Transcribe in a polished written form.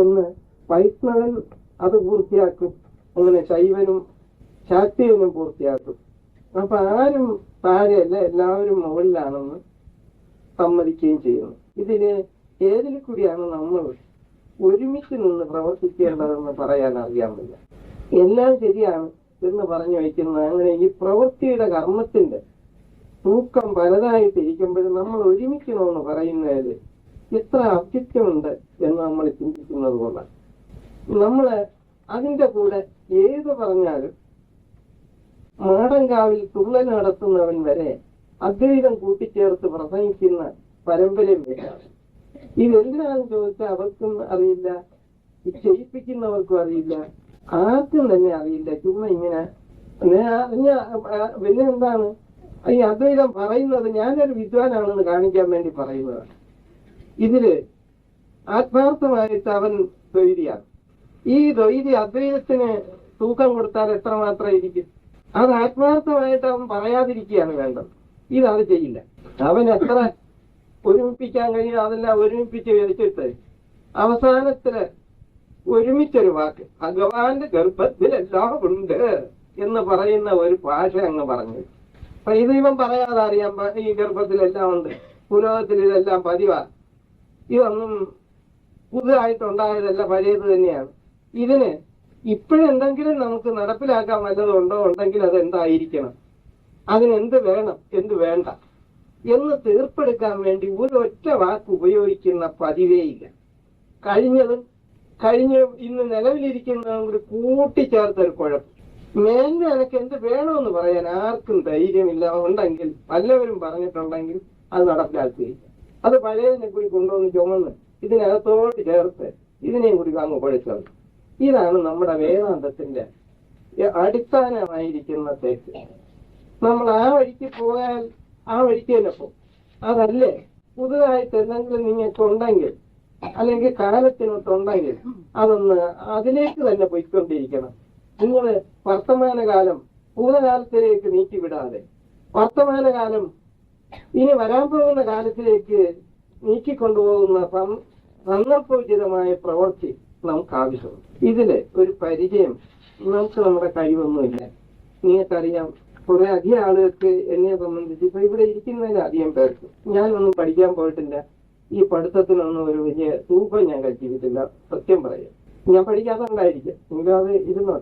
ഒന്ന് വൈഷ്ണവൻ അത് പൂർത്തിയാക്കും, അങ്ങനെ ശൈവനും ശാക്തിയനും പൂർത്തിയാക്കും. അപ്പൊ ആരും താഴെയല്ല, എല്ലാവരും മുകളിലാണെന്ന് സമ്മതിക്കുകയും ചെയ്യുന്നു. ഇതിന് ഏതിൽ കൂടിയാണ് നമ്മൾ ഒരുമിച്ച് നിന്ന് പ്രവർത്തിക്കേണ്ടതെന്ന് പറയാൻ അറിയാമില്ല. എല്ലാം ശരിയാണ് എന്ന് പറഞ്ഞു വയ്ക്കുന്ന അങ്ങനെ ഈ പ്രവൃത്തിയുടെ കർമ്മത്തിന്റെ തൂക്കം പലതായിട്ടിരിക്കുമ്പോഴും നമ്മൾ ഒരുമിക്കണമെന്ന് പറയുന്നതിൽ എത്ര ഔചിത്യമുണ്ട് എന്ന് നമ്മൾ ചിന്തിക്കുന്നത് കൊണ്ടാണ്. നമ്മള് അതിന്റെ കൂടെ ഏത് പറഞ്ഞാലും മാടങ്കാവിൽ തുള്ളൽ നടത്തുന്നവൻ വരെ അദ്വൈതം കൂട്ടിച്ചേർത്ത് പ്രസംഗിക്കുന്ന പരമ്പരയും വരെയാണ്. ഇതെന്തിനാണെന്ന് ചോദിച്ചാൽ അവർക്കും അറിയില്ല, ചെയ്യിപ്പിക്കുന്നവർക്കും അറിയില്ല, ആർക്കും തന്നെ അറിയില്ല. ചുമ്മാ ഇങ്ങനെ പിന്നെ എന്താണ് ഈ അദ്വൈതം പറയുന്നത് ഞാനൊരു വിദ്വാനാണെന്ന് കാണിക്കാൻ വേണ്ടി പറയുന്നതാണ്. ഇതില് ആത്മാർത്ഥമായിട്ട് അവൻ ദ്വൈതിയാണ്. ഈ ദ്വൈതി അദ്വൈതത്തിന് തൂക്കം കൊടുത്താൽ എത്രമാത്രം ഇരിക്കും? അത് ആത്മാർത്ഥമായിട്ട് അവൻ പറയാതിരിക്കുകയാണ് വേണ്ടത്. ഇതത് ചെയ്യില്ല. അവൻ എത്ര ഒരുമിപ്പിക്കാൻ കഴിയും അതെല്ലാം ഒരുമിപ്പിച്ച് വെച്ചിട്ട് അവസാനത്തില് ഒരുമിച്ചൊരു വാക്ക് ഭഗവാന്റെ ഗർഭത്തിലെല്ലാം ഉണ്ട് എന്ന് പറയുന്ന ഒരു ഭാഷ അങ്ങ് പറഞ്ഞു. അപ്പൊ ഇത് ഇവൻ പറയാതെ അറിയാം, ഈ ഗർഭത്തിലെല്ലാം ഉണ്ട്, പുരോഗത്തിൽ ഇതെല്ലാം പതിവാ, ഇതൊന്നും പുതുതായിട്ടുണ്ടായതല്ല, പഴയത് തന്നെയാണ്. ഇതിന് ഇപ്പോഴെന്തെങ്കിലും നമുക്ക് നടപ്പിലാക്കാൻ വല്ലതുണ്ടോ, ഉണ്ടെങ്കിൽ അത് എന്തായിരിക്കണം, അതിനെന്ത് വേണം എന്ത് വേണ്ട എന്ന് തീർപ്പെടുക്കാൻ വേണ്ടി ഒരൊറ്റ വാക്ക് ഉപയോഗിക്കുന്ന പതിവേയില്ല. കഴിഞ്ഞ് ഇന്ന് നിലവിലിരിക്കുന്നതും കൂടി കൂട്ടിച്ചേർത്തൊരു കുഴപ്പം. മേലിന് എനിക്ക് എന്ത് വേണമെന്ന് പറയാൻ ആർക്കും ധൈര്യമില്ല. ഉണ്ടെങ്കിൽ വല്ലവരും പറഞ്ഞിട്ടുണ്ടെങ്കിൽ അത് നടപ്പിലാക്കുകയില്ല. അത് പഴയതിനെ കൂടി കൊണ്ടുവന്ന് ചുമന്ന് ഇതിനകത്തോട്ട് ചേർത്ത് ഇതിനെയും കൂടി അങ്ങ് കുഴച്ചത്. ഇതാണ് നമ്മുടെ വേദാന്തത്തിന്റെ അടിസ്ഥാനമായിരിക്കുന്ന തെറ്റ്. നമ്മൾ ആ വഴിക്ക് പോയാൽ ആ വഴിക്ക് തന്നെ പോകും. അതല്ലേ പുതുതായിട്ട് എന്തെങ്കിലും നിങ്ങൾക്ക് ഉണ്ടെങ്കിൽ അല്ലെങ്കിൽ കാലത്തിനൊത്തുണ്ടെങ്കിൽ അതൊന്ന് അതിലേക്ക് തന്നെ പോയിക്കൊണ്ടിരിക്കണം. നിങ്ങൾ വർത്തമാനകാലം ഭൂതകാലത്തിലേക്ക് നീക്കിവിടാതെ വർത്തമാനകാലം ഇനി വരാൻ പോകുന്ന കാലത്തിലേക്ക് നീക്കിക്കൊണ്ടുപോകുന്ന സന്ദർഭോചിതമായ പ്രവൃത്തി നമുക്ക് ആവശ്യമുണ്ട്. ഇതില് ഒരു പരിചയം നമുക്ക് നമ്മുടെ കഴിവൊന്നുമില്ല. നിങ്ങൾക്കറിയാം, കുറെ അധികം ആളുകൾക്ക് എന്നെ സംബന്ധിച്ച് ഇപ്പൊ ഇവിടെ ഇരിക്കുന്നതിന് അധികം പേർക്ക് ഞാനൊന്നും പഠിക്കാൻ പോയിട്ടില്ല. ഈ പഠിത്തത്തിനൊന്നും ഒരു വലിയ തൂക്കം ഞാൻ കഴിച്ചിട്ടില്ല. സത്യം പറയാം, ഞാൻ പഠിക്കാത്തതുകൊണ്ടായിരിക്കും. എങ്കിലും അത് ഇരുന്നോ